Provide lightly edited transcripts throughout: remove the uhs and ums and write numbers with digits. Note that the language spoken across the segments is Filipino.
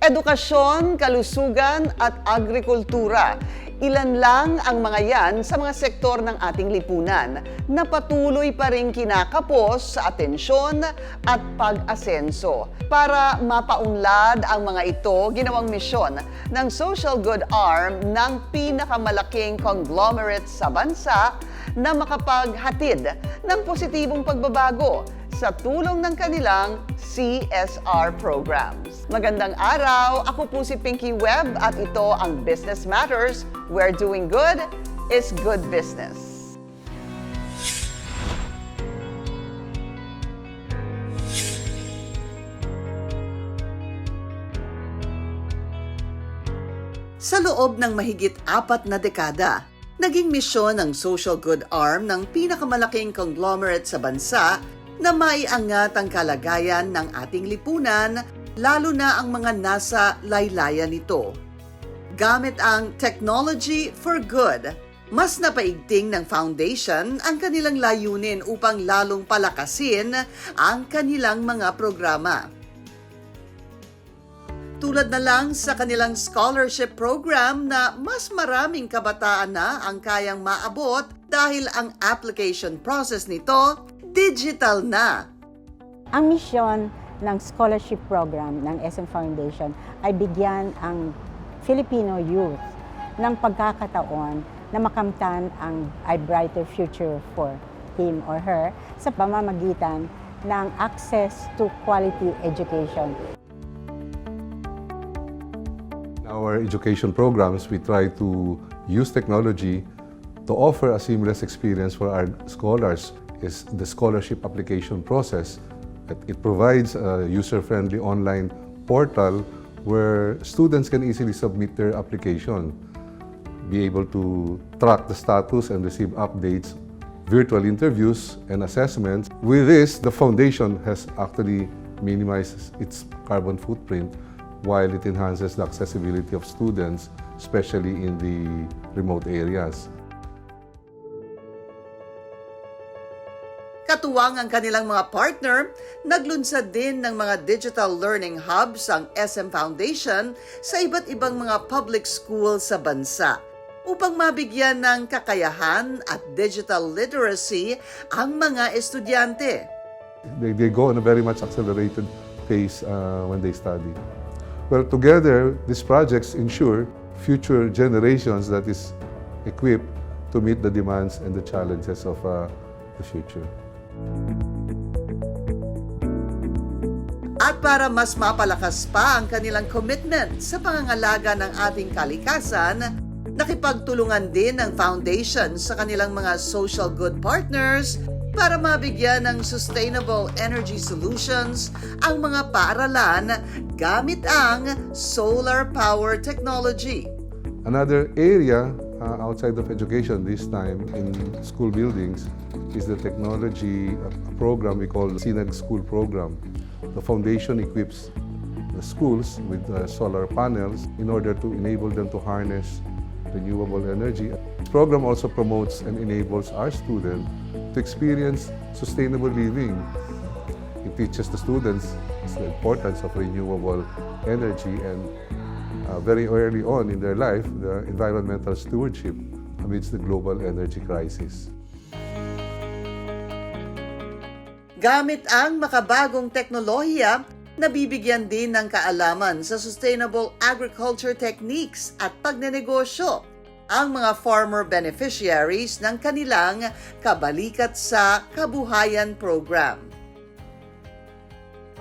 Edukasyon, kalusugan at agrikultura. Ilan lang ang mga yan sa mga sektor ng ating lipunan na patuloy pa rin kinakapos sa atensyon at pag-asenso. Para mapaunlad ang mga ito, ginawang misyon ng social good arm ng pinakamalaking conglomerate sa bansa na makapaghatid ng positibong pagbabago sa tulong ng kanilang CSR programs. Magandang araw! Ako po si Pinky Webb at ito ang Business Matters, where doing good is good business. Sa loob ng mahigit 4 na dekada, naging misyon ng social good arm ng pinakamalaking conglomerate sa bansa na maiangat ang kalagayan ng ating lipunan, lalo na ang mga nasa laylayan nito. Gamit ang Technology for Good, mas napaigting ng foundation ang kanilang layunin upang lalong palakasin ang kanilang mga programa. Tulad na lang sa kanilang scholarship program na mas maraming kabataan na ang kayang maabot dahil ang application process nito digital na. Ang misyon ng scholarship program ng SM Foundation ay bigyan ang Filipino youth ng pagkakataon na makamtan ang a brighter future for him or her sa pamamagitan ng access to quality education. In our education programs, we try to use technology to offer a seamless experience for our scholars. Is the scholarship application process. It provides a user-friendly online portal where students can easily submit their application, be able to track the status and receive updates, virtual interviews and assessments. With this, the foundation has actually minimized its carbon footprint while it enhances the accessibility of students, especially in the remote areas. Katuwang ang kanilang mga partner, naglunsad din ng mga digital learning hubs ang SM Foundation sa iba't ibang mga public schools sa bansa upang mabigyan ng kakayahan at digital literacy ang mga estudyante. They go on a very much accelerated pace when they study. Well, together, these projects ensure future generations that is equipped to meet the demands and the challenges of the future. At para mas mapalakas pa ang kanilang commitment sa pangangalaga ng ating kalikasan, nakipagtulungan din ng foundation sa kanilang mga social good partners para mabigyan ng sustainable energy solutions ang mga paaralan gamit ang solar power technology. Another area outside of education, this time in school buildings, is the technology program we call the SINAG School Program. The foundation equips the schools with solar panels in order to enable them to harness renewable energy. This program also promotes and enables our students to experience sustainable living. It teaches the students the importance of renewable energy and very early on in their life, the environmental stewardship amidst the global energy crisis. Gamit ang makabagong teknolohiya, nabibigyan din ng kaalaman sa sustainable agriculture techniques at pagnenegosyo ang mga farmer beneficiaries ng kanilang Kabalikat sa Kabuhayan program.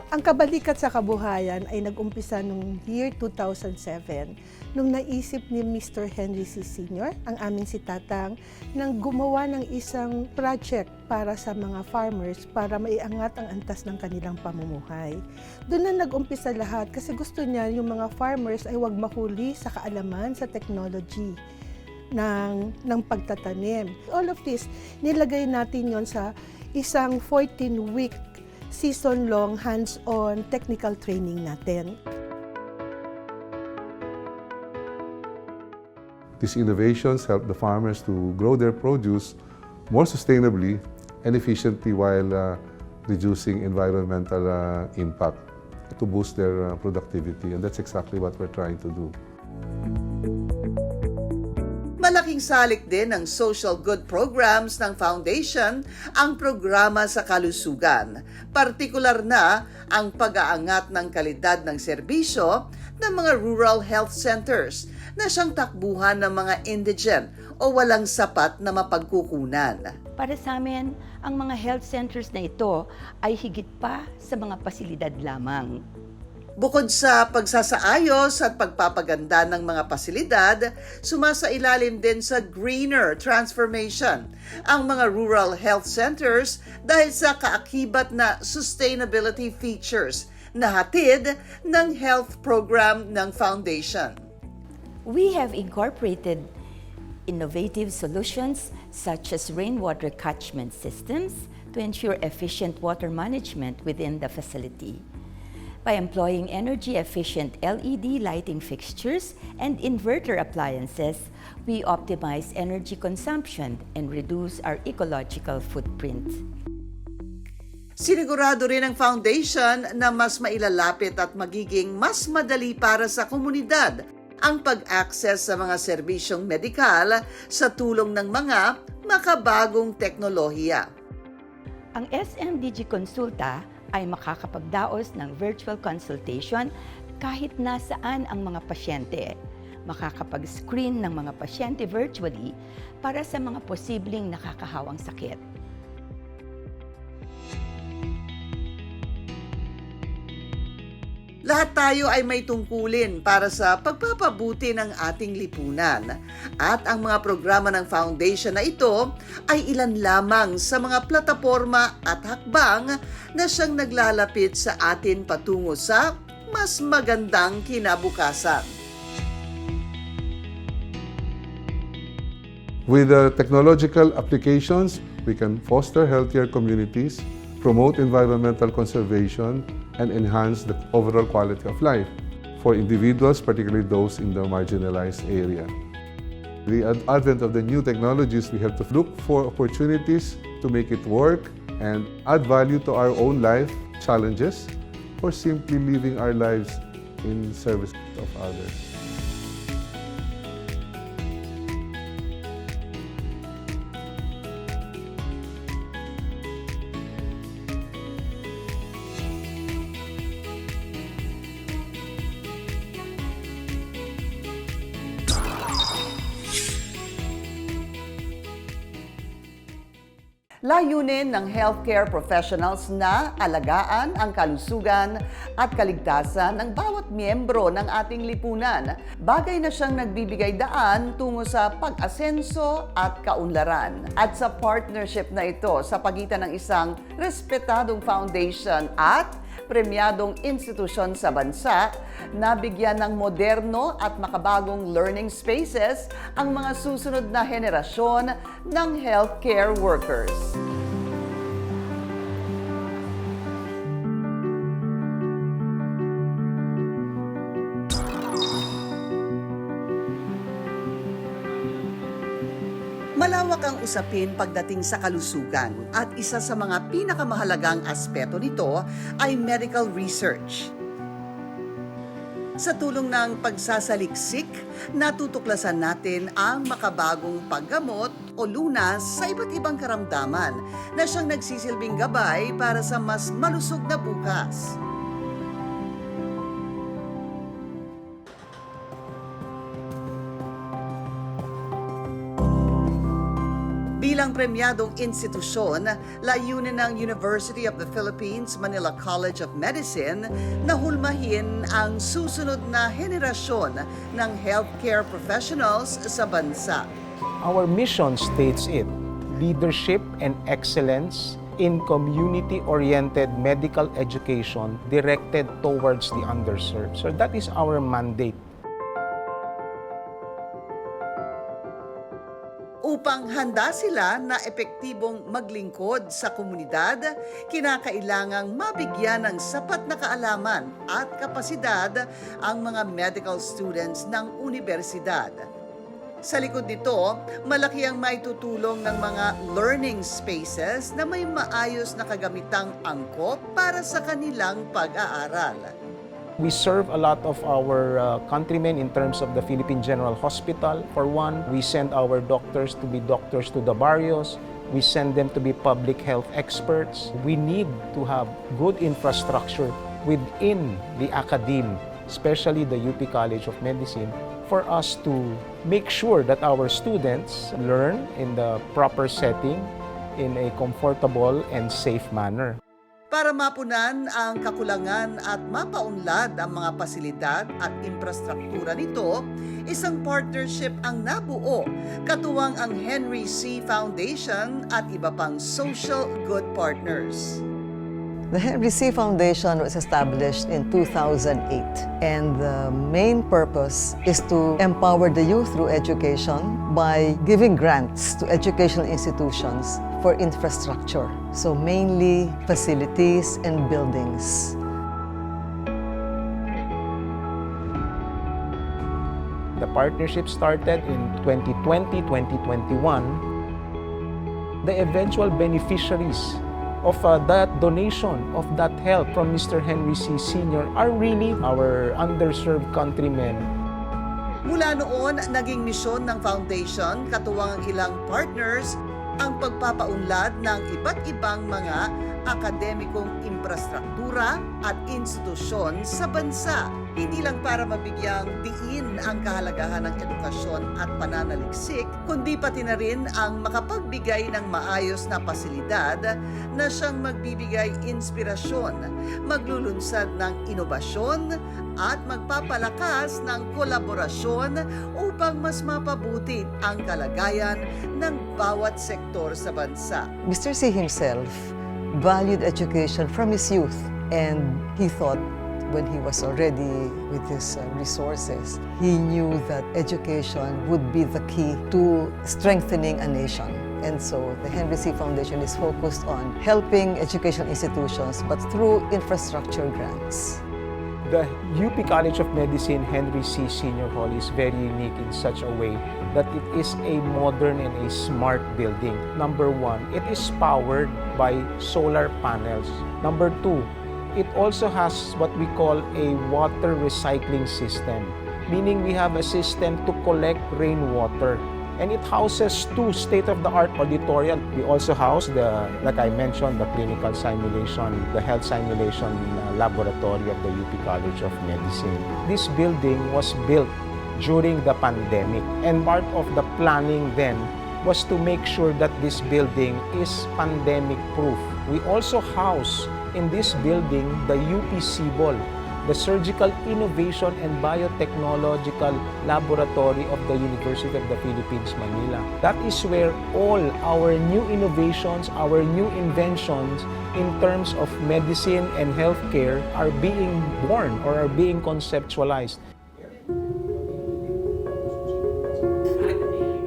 Ang Kabalikat sa Kabuhayan ay nag-umpisa noong year 2007 nung naisip ni Mr. Henry C. Sr., ang aming si Tatang, nang gumawa ng isang project para sa mga farmers para maiangat ang antas ng kanilang pamumuhay. Doon na nag-umpisa lahat kasi gusto niya yung mga farmers ay huwag mahuli sa kaalaman sa technology ng pagtatanim. All of this, nilagay natin yon sa isang 14-week season-long hands-on technical training natin. These innovations help the farmers to grow their produce more sustainably and efficiently while reducing environmental impact. to boost their productivity, and that's exactly what we're trying to do. Malaking salik din ng social good programs ng Foundation ang programa sa kalusugan, partikular na ang pag-aangat ng kalidad ng serbisyo ng mga rural health centers na siyang takbuhan ng mga indigent o walang sapat na mapagkukunan. Para sa amin, ang mga health centers na ito ay higit pa sa mga pasilidad lamang. Bukod sa pagsasaayos at pagpapaganda ng mga pasilidad, sumasailalim din sa greener transformation ang mga rural health centers dahil sa kaakibat na sustainability features na hatid ng health program ng Foundation. We have incorporated innovative solutions such as rainwater catchment systems to ensure efficient water management within the facility. By employing energy-efficient LED lighting fixtures and inverter appliances, we optimize energy consumption and reduce our ecological footprint. Sinigurado rin ng Foundation na mas mailalapit at magiging mas madali para sa komunidad ang pag-access sa mga serbisyong medikal sa tulong ng mga makabagong teknolohiya. Ang SMDG Consulta ay makakapagdaos ng virtual consultation kahit nasaan ang mga pasyente. Makakapag-screen ng mga pasyente virtually para sa mga posibleng nakakahawang sakit. Lahat tayo ay may tungkulin para sa pagpapabuti ng ating lipunan. At ang mga programa ng Foundation na ito ay ilan lamang sa mga plataporma at hakbang na siyang naglalapit sa atin patungo sa mas magandang kinabukasan. With technological applications, we can foster healthier communities, promote environmental conservation, and enhance the overall quality of life for individuals, particularly those in the marginalized area. The advent of the new technologies, we have to look for opportunities to make it work and add value to our own life challenges, or simply living our lives in service of others. Layunin ng healthcare professionals na alagaan ang kalusugan at kaligtasan ng bawat miyembro ng ating lipunan. Bagay na siyang nagbibigay daan tungo sa pag-asenso at kaunlaran. At sa partnership na ito sa pagitan ng isang respetadong foundation at premyadong institusyon sa bansa, nabigyan ng moderno at makabagong learning spaces ang mga susunod na henerasyon ng healthcare workers. Malawak ang usapin pagdating sa kalusugan at isa sa mga pinakamahalagang aspeto nito ay medical research. Sa tulong ng pagsasaliksik, natutuklasan natin ang makabagong paggamot o lunas sa iba't ibang karamdaman na siyang nagsisilbing gabay para sa mas malusog na bukas. Bilang premyadong institusyon, layunin ng University of the Philippines Manila College of Medicine na hulmahin ang susunod na henerasyon ng healthcare professionals sa bansa. Our mission states it, leadership and excellence in community-oriented medical education directed towards the underserved. So that is our mandate. Upang handa sila na epektibong maglingkod sa komunidad, kinakailangang mabigyan ng sapat na kaalaman at kapasidad ang mga medical students ng universidad. Sa likod nito, malaki ang maitutulong ng mga learning spaces na may maayos na kagamitang angkop para sa kanilang pag-aaral. We serve a lot of our countrymen in terms of the Philippine General Hospital. For one, we send our doctors to be doctors to the barrios. We send them to be public health experts. We need to have good infrastructure within the academe, especially the UP College of Medicine, for us to make sure that our students learn in the proper setting, in a comfortable and safe manner. Para mapunan ang kakulangan at mapaunlad ang mga pasilidad at infrastruktura nito, isang partnership ang nabuo, katuwang ang Henry C. Foundation at iba pang social good partners. The Henry C. Foundation was established in 2008, and the main purpose is to empower the youth through education by giving grants to educational institutions for infrastructure, so mainly facilities and buildings. The partnership started in 2020-2021. The eventual beneficiaries of that donation, of that help from Mr. Henry C. Sr. are really our underserved countrymen. Mula noon, naging misyon ng foundation, katuwang ang ilang partners, ang pagpapaunlad ng iba't ibang mga akademikong infrastruktura at institusyon sa bansa. Hindi lang para mabigyang diin ang kahalagahan ng edukasyon at pananaliksik, kundi pati na rin ang makapagbigay ng maayos na pasilidad na siyang magbibigay inspirasyon, maglulunsad ng inobasyon at magpapalakas ng kolaborasyon upang mas mapabuti ang kalagayan ng bawat sektor sa bansa. Mr. C. himself valued education from his youth, and he thought when he was already with his resources, he knew that education would be the key to strengthening a nation. And so the Henry C. Foundation is focused on helping educational institutions, but through infrastructure grants. The UP College of Medicine Henry C. Senior Hall is very unique in such a way that it is a modern and a smart building. Number one, it is powered by solar panels. Number two, it also has what we call a water recycling system, meaning we have a system to collect rainwater. And it houses two state-of-the-art auditorium. We also house like I mentioned, the clinical simulation, the health simulation laboratory of the UP College of Medicine. This building was built during the pandemic, and part of the planning then was to make sure that this building is pandemic-proof. We also house in this building the UP CIBOL, the Surgical Innovation and Biotechnological Laboratory of the University of the Philippines, Manila. That is where all our new innovations, our new inventions in terms of medicine and healthcare are being born or are being conceptualized.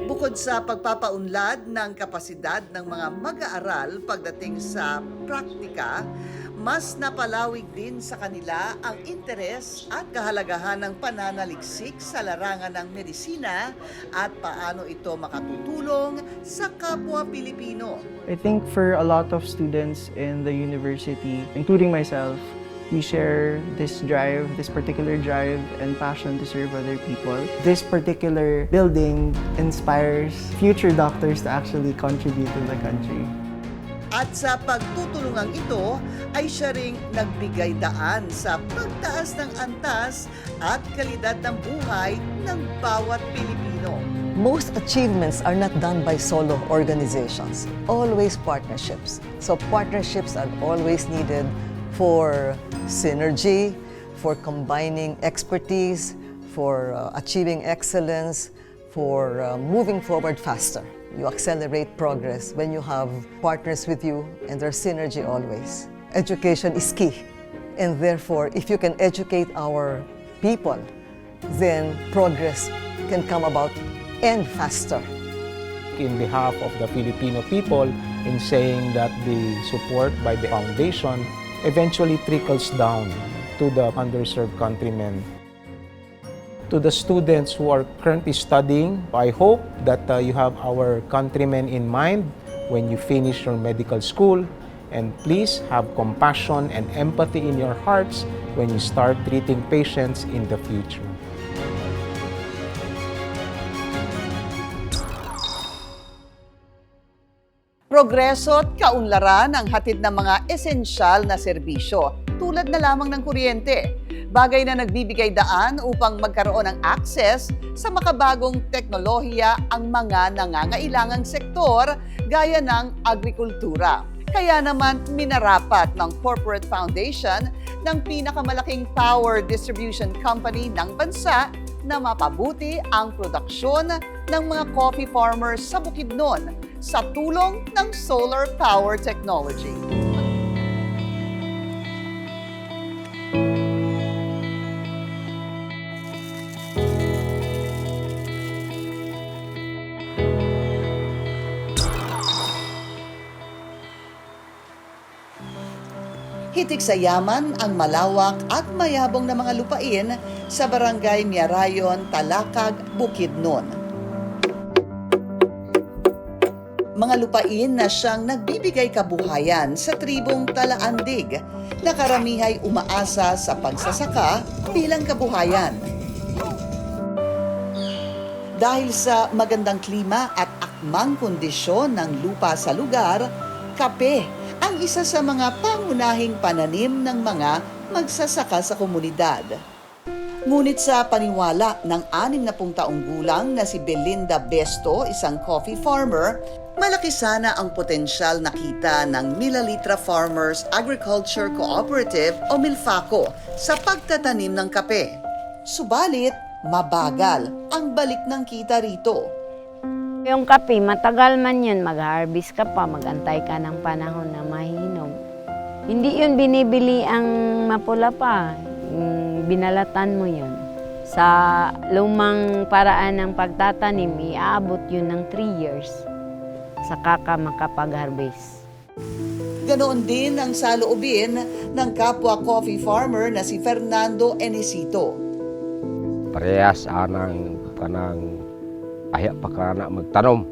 Bukod sa pagpapaunlad ng kapasidad ng mga mag-aaral pagdating sa praktika, mas napalawig din sa kanila ang interes at kahalagahan ng pananaliksik sa larangan ng medisina at paano ito makatutulong sa kapwa Pilipino. I think for a lot of students in the university, including myself, we share this drive, this particular drive and passion to serve other people. This particular building inspires future doctors to actually contribute to the country. At sa pagtutulungang ito ay siya ring nagbigay daan sa pagtaas ng antas at kalidad ng buhay ng bawat Pilipino. Most achievements are not done by solo organizations, always partnerships. So partnerships are always needed for synergy, for combining expertise, for achieving excellence, for moving forward faster. You accelerate progress when you have partners with you, and there's synergy always. Education is key, and therefore, if you can educate our people, then progress can come about and faster. In behalf of the Filipino people, in saying that the support by the foundation eventually trickles down to the underserved countrymen. To the students who are currently studying, I hope that you have our countrymen in mind when you finish your medical school, and please have compassion and empathy in your hearts when you start treating patients in the future. Progreso at kaunlaran ang hatid ng mga esensyal na serbisyo tulad na lamang ng kuryente. Bagay na nagbibigay daan upang magkaroon ng access sa makabagong teknolohiya ang mga nangangailangang sektor gaya ng agrikultura. Kaya naman minarapat ng Corporate Foundation ng pinakamalaking power distribution company ng bansa na mapabuti ang produksyon ng mga coffee farmers sa Bukidnon sa tulong ng solar power technology. Hitik sa yaman ang malawak at mayabong na mga lupain sa Barangay Miarayon, Talakag, Bukidnon. Mga lupain na siyang nagbibigay kabuhayan sa tribong Talaandig na karamihay umaasa sa pagsasaka bilang kabuhayan. Dahil sa magandang klima at akmang kondisyon ng lupa sa lugar, kape ang isa sa mga pangunahing pananim ng mga magsasaka sa komunidad. Ngunit sa paniwala ng 60 taong gulang na si Belinda Besto, isang coffee farmer, malaki sana ang potensyal na kita ng Milalitra Farmers Agriculture Cooperative o Milfaco sa pagtatanim ng kape. Subalit, mabagal ang balik ng kita rito. Yung kape, matagal man yun, mag-harvest ka pa, mag-antay ka ng panahon na mahinog. Hindi yun binibili ang mapula pa, binalatan mo yun. Sa lumang paraan ng pagtatanim, iaabot yun ng 3 years, saka ka makapag-harvest. Ganoon din ang saloobin ng kapwa coffee farmer na si Fernando Enesito. Parehas anang kanang ahya pa ka na magtanom.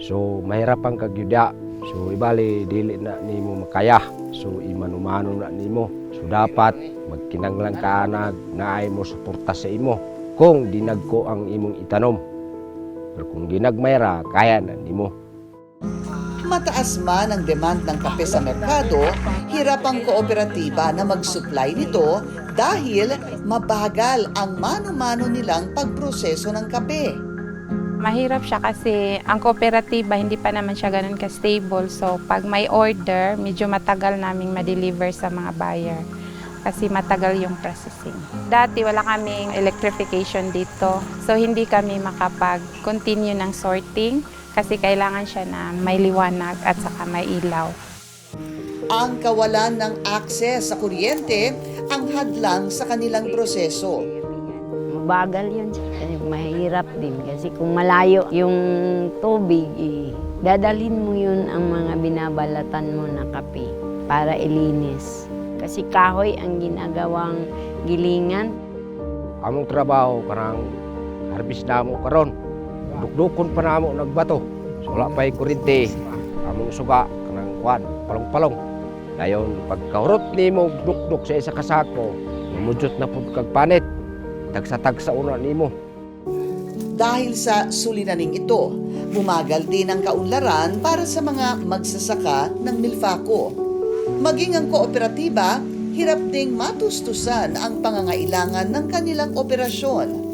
So mahirap ang kagyuda. So ibali dili na nimo makaya. So imanumano na nimo. So dapat magkinanglang ka naay mo suporta sa imo kung dinagko ang imong itanom. Pero kung dinagmayra, kaya na nimo. Mataas man ang demand ng kape sa merkado, hirap ang kooperatiba na mag-supply nito dahil mabagal ang mano-mano nilang pagproseso ng kape. Mahirap siya kasi ang kooperatiba hindi pa naman siya ganun ka-stable. So pag may order, medyo matagal naming ma-deliver sa mga buyer kasi matagal yung processing. Dati wala kaming electrification dito, so hindi kami makapag-continue ng sorting kasi kailangan siya na may liwanag at saka may ilaw. Ang kawalan ng access sa kuryente ang hadlang sa kanilang proseso. Mabagal yun, mahirap din kasi kung malayo yung tubig, dadalhin mo yun ang mga binabalatan mo na kape para ilinis. Kasi kahoy ang ginagawang gilingan. Among trabaho kanang harvest na mo karon. Dukdukon pa na mo nagbato. So wala pa'y kuryente. Among suga kanang kwan, palong-palong. Dayon pagkahurot nimo dukduk sa isa kasako, mamudjot na pud kag panit. Tagsa-tagsa una nimo. Dahil sa suliraning ito, bumagal din ang kaunlaran para sa mga magsasaka ng Milfaco. Maging ang kooperatiba, hirap ding matustusan ang pangangailangan ng kanilang operasyon.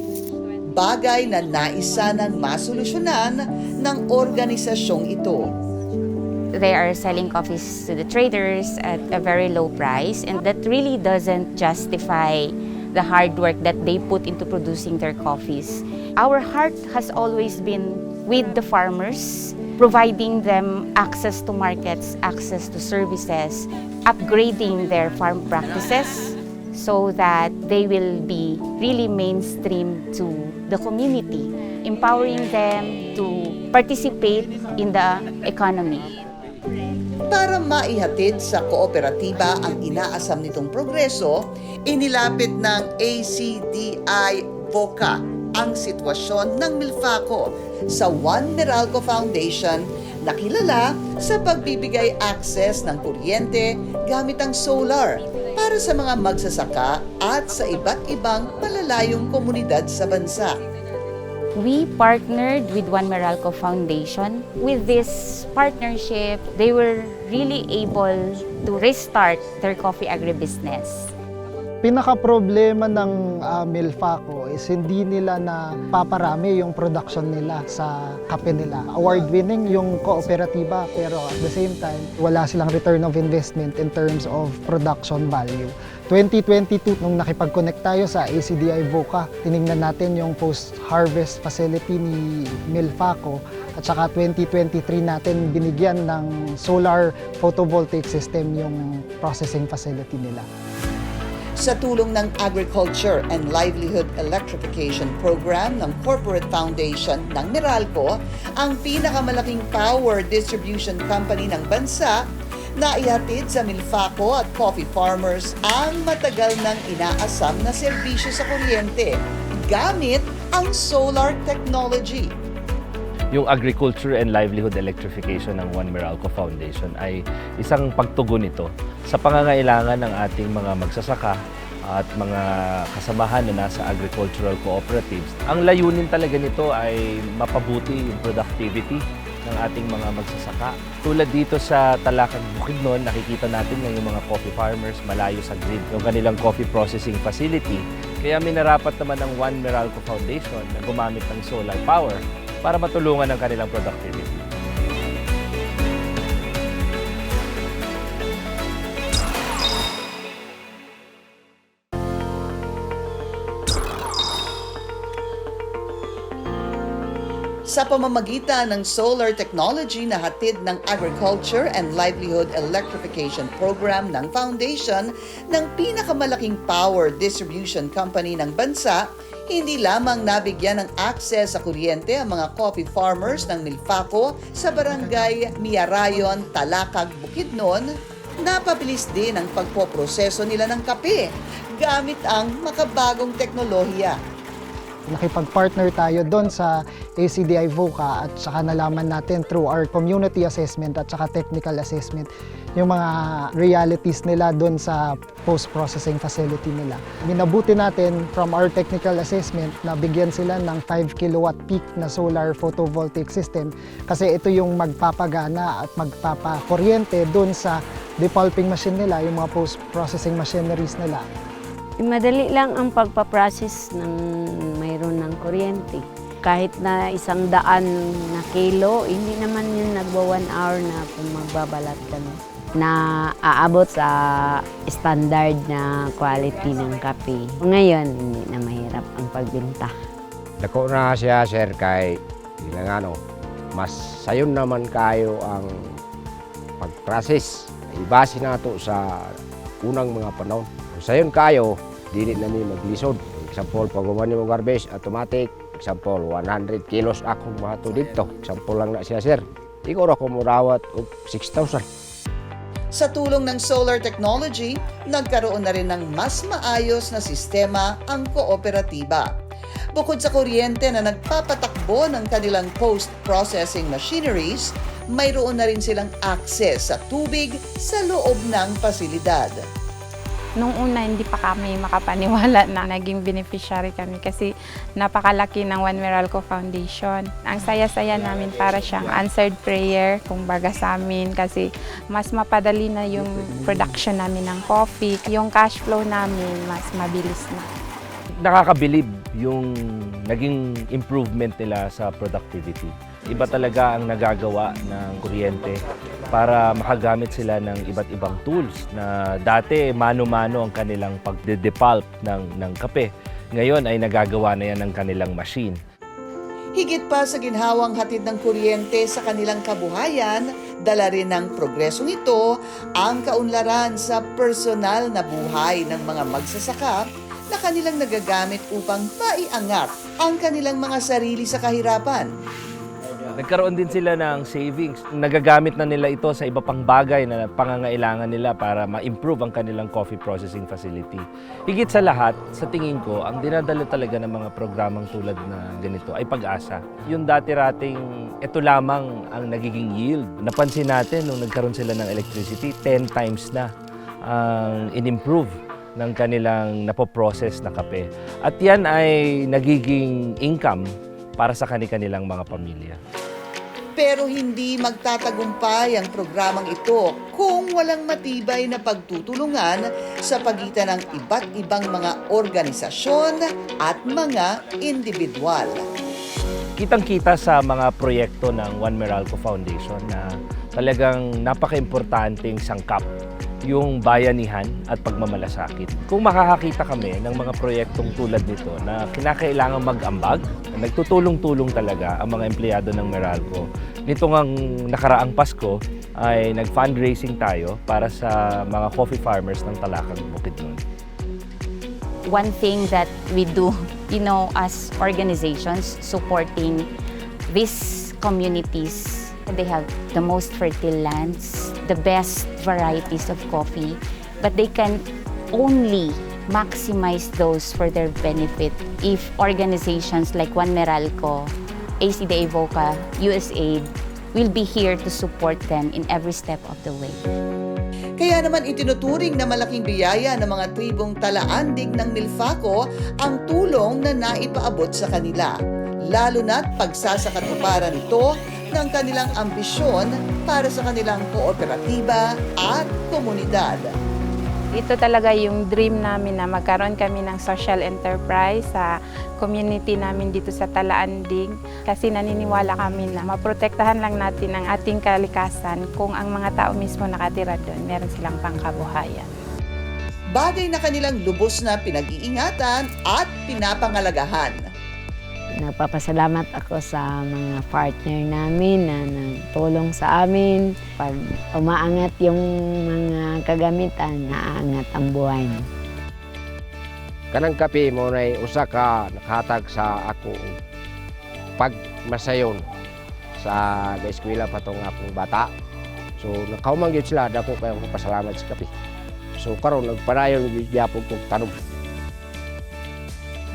Bagay na naisa ng masolusyonan ng organisasyong ito. They are selling coffees to the traders at a very low price, and that really doesn't justify the hard work that they put into producing their coffees. Our heart has always been with the farmers, providing them access to markets, access to services, upgrading their farm practices so that they will be really mainstream to the community, empowering them to participate in the economy. Para maihatid sa kooperatiba ang inaasam nitong progreso, inilapit ng ACDI VOCA ang sitwasyon ng Milfaco sa Juan Meralco Foundation na kilala sa pagbibigay access ng kuryente gamit ang solar para sa mga magsasaka at sa iba't ibang malalayong komunidad sa bansa. We partnered with One Meralco Foundation. With this partnership, they were really able to restart their coffee agribusiness. Pinaka-problema ng Milfaco is hindi nila na paparami yung production nila sa kape nila. Award-winning yung kooperatiba pero at the same time, wala silang return of investment in terms of production value. 2022, nung nakipag-connect tayo sa ACDI VOCA, tiningnan natin yung post-harvest facility ni Milfaco at saka 2023 natin binigyan ng solar photovoltaic system yung processing facility nila. Sa tulong ng Agriculture and Livelihood Electrification Program ng Corporate Foundation ng Meralco, ang pinakamalaking power distribution company ng bansa, na ihatid sa Milfaco at coffee farmers ang matagal nang inaasam na serbisyo sa kuryente gamit ang solar technology. Yung Agriculture and Livelihood Electrification ng One Meralco Foundation ay isang pagtugon nito sa pangangailangan ng ating mga magsasaka at mga kasamahan na nasa agricultural cooperatives. Ang layunin talaga nito ay mapabuti yung productivity ng ating mga magsasaka. Tulad dito sa Talakang Bukidnon, nakikita natin na yung mga coffee farmers malayo sa grid, yung kanilang coffee processing facility. Kaya minarapat naman ng One Meralco Foundation na gumamit ng solar power para matulungan ang kanilang productivity. Sa pamamagitan ng solar technology na hatid ng Agriculture and Livelihood Electrification Program ng Foundation ng pinakamalaking power distribution company ng bansa, hindi lamang nabigyan ng access sa kuryente ang mga coffee farmers ng Milfaco sa barangay Miarayon, Talakag, Bukidnon, napabilis din ang pagpoproseso nila ng kape gamit ang makabagong teknolohiya. Nakipag-partner tayo doon sa ACDI VOCA at saka nalaman natin through our community assessment at saka technical assessment yung mga realities nila doon sa post-processing facility nila. Minabuti natin from our technical assessment na bigyan sila ng 5 kilowatt peak na solar photovoltaic system kasi ito yung magpapagana at magpapakuryente doon sa depulping machine nila, yung mga post-processing machineries nila. Madali lang ang pagpaprocess ng mayroon ng kuryente. Kahit na 100 na kilo, hindi naman yun nagwa 1 hour na kung magbabalat kami. Na aabot sa standard na quality ng kape. Ngayon, hindi na mahirap ang pagbinta. Dako na siya, sir, kay ilang mas sayon naman kayo ang pag-process. Ibase na ito sa unang mga panahon. Sayon kayo, dili na ni maglisod. Example, pag umani mo garbage, automatic. Example, 100 kilos akong mato dito. Example lang na siya, sir. Ikaw ako murawat og 6,000. Sa tulong ng solar technology, nagkaroon na rin ng mas maayos na sistema ang kooperatiba. Bukod sa kuryente na nagpapatakbo ng kanilang post-processing machineries, mayroon na rin silang access sa tubig sa loob ng pasilidad. Nung una, hindi pa kami makapaniwala na naging beneficiary kami kasi napakalaki ng One Meralco Foundation. Ang saya-saya namin para siyang answered prayer, kumbaga sa amin, kasi mas mapadali na yung production namin ng coffee. Yung cash flow namin, mas mabilis na. Nakakabilib yung naging improvement nila sa productivity. Iba talaga ang nagagawa ng kuryente para makagamit sila ng iba't ibang tools na dati mano-mano ang kanilang pagde-depulp ng kape. Ngayon ay nagagawa na yan ng kanilang machine. Higit pa sa ginhawang hatid ng kuryente sa kanilang kabuhayan, dala rin ng progresong ito ang kaunlaran sa personal na buhay ng mga magsasaka na kanilang nagagamit upang maiangat ang kanilang mga sarili sa kahirapan. Nagkaroon din sila ng savings. Nagagamit na nila ito sa iba pang bagay na pangangailangan nila para ma-improve ang kanilang coffee processing facility. Higit sa lahat, sa tingin ko, ang dinadala talaga ng mga programang tulad na ganito ay pag-asa. Yung dati-rating, ito lamang ang nagiging yield. Napansin natin nung nagkaroon sila ng electricity, 10 times na ang in-improve ng kanilang napoprocess na kape. At yan ay nagiging income para sa kanilang mga pamilya. Pero hindi magtatagumpay ang programang ito kung walang matibay na pagtutulungan sa pagitan ng iba't ibang mga organisasyon at mga individual. Kitang-kita sa mga proyekto ng One Meralco Foundation na talagang napaka-importanteng sangkap yung bayanihan at pagmamalasakit. Kung makakakita kami ng mga proyektong tulad nito na kinakailangan mag-ambag, na nagtutulong-tulong talaga ang mga empleyado ng Meralco. Nito ngang nakaraang Pasko ay nag-fundraising tayo para sa mga coffee farmers ng Talakang Bukidnon. One thing that we do, as organizations supporting these communities, they have the most fertile lands, the best varieties of coffee, but they can only maximize those for their benefit if organizations like One Meralco, ACDA VOCA, USAID will be here to support them in every step of the way. Kaya naman itinuturing na malaking biyaya ng mga tribong talaandig ng Milfaco ang tulong na naipaabot sa kanila, lalo na't pagsasakatuparan ito ng kanilang ambisyon para sa kanilang kooperatiba at komunidad. Ito talaga yung dream namin na magkaroon kami ng social enterprise sa community namin dito sa Talaanding kasi naniniwala kami na maprotektahan lang natin ang ating kalikasan kung ang mga tao mismo nakatira doon, meron silang pangkabuhayan. Bagay na kanilang lubos na pinag-iingatan at pinapangalagahan. Nagpapasalamat ako sa mga partner namin na nagtulong sa amin. Pag umaangat yung mga kagamitan, naaangat ang buhay. Kanang kape mo na usa ka nakahatag sa ako pagmasayon sa eskwela patong akong bata. So nakaumang gyud sila, dako kayo pasalamat sa kape. So karon nagpadayon gyapon kog tanom.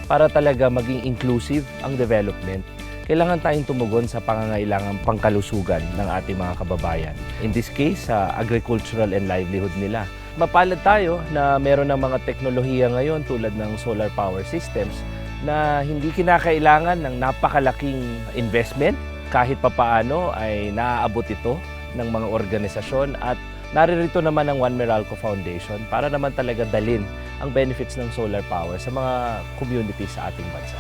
Para talaga maging inclusive ang development, kailangan tayong tumugon sa pangangailangang pangkalusugan ng ating mga kababayan. In this case, sa agricultural and livelihood nila. Mapalad tayo na meron ng mga teknolohiya ngayon tulad ng solar power systems na hindi kinakailangan ng napakalaking investment. Kahit papaano ay naaabot ito ng mga organisasyon at naririto naman ang One Meralco Foundation para naman talaga dalin ang benefits ng solar power sa mga communities sa ating bansa.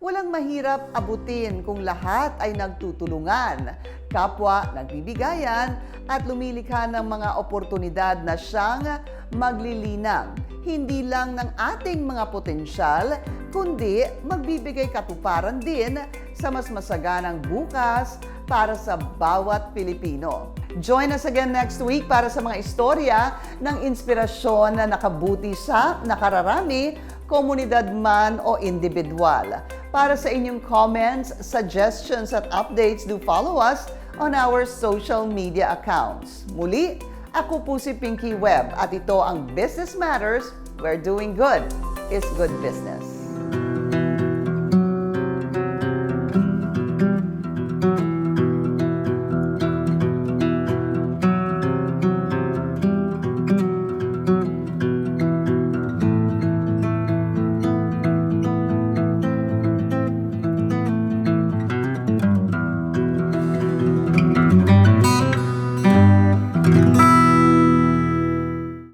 Walang mahirap abutin kung lahat ay nagtutulungan, kapwa nagbibigayan at lumilikha ng mga oportunidad na siyang maglilinang hindi lang ng ating mga potensyal, kundi magbibigay katuparan din sa mas masaganang bukas para sa bawat Pilipino. Join us again next week para sa mga istorya ng inspirasyon na nakabuti sa nakararami, komunidad man o individual. Para sa inyong comments, suggestions at updates, do follow us on our social media accounts. Muli, ako po si Pinky Webb at ito ang Business Matters, where doing good is good business.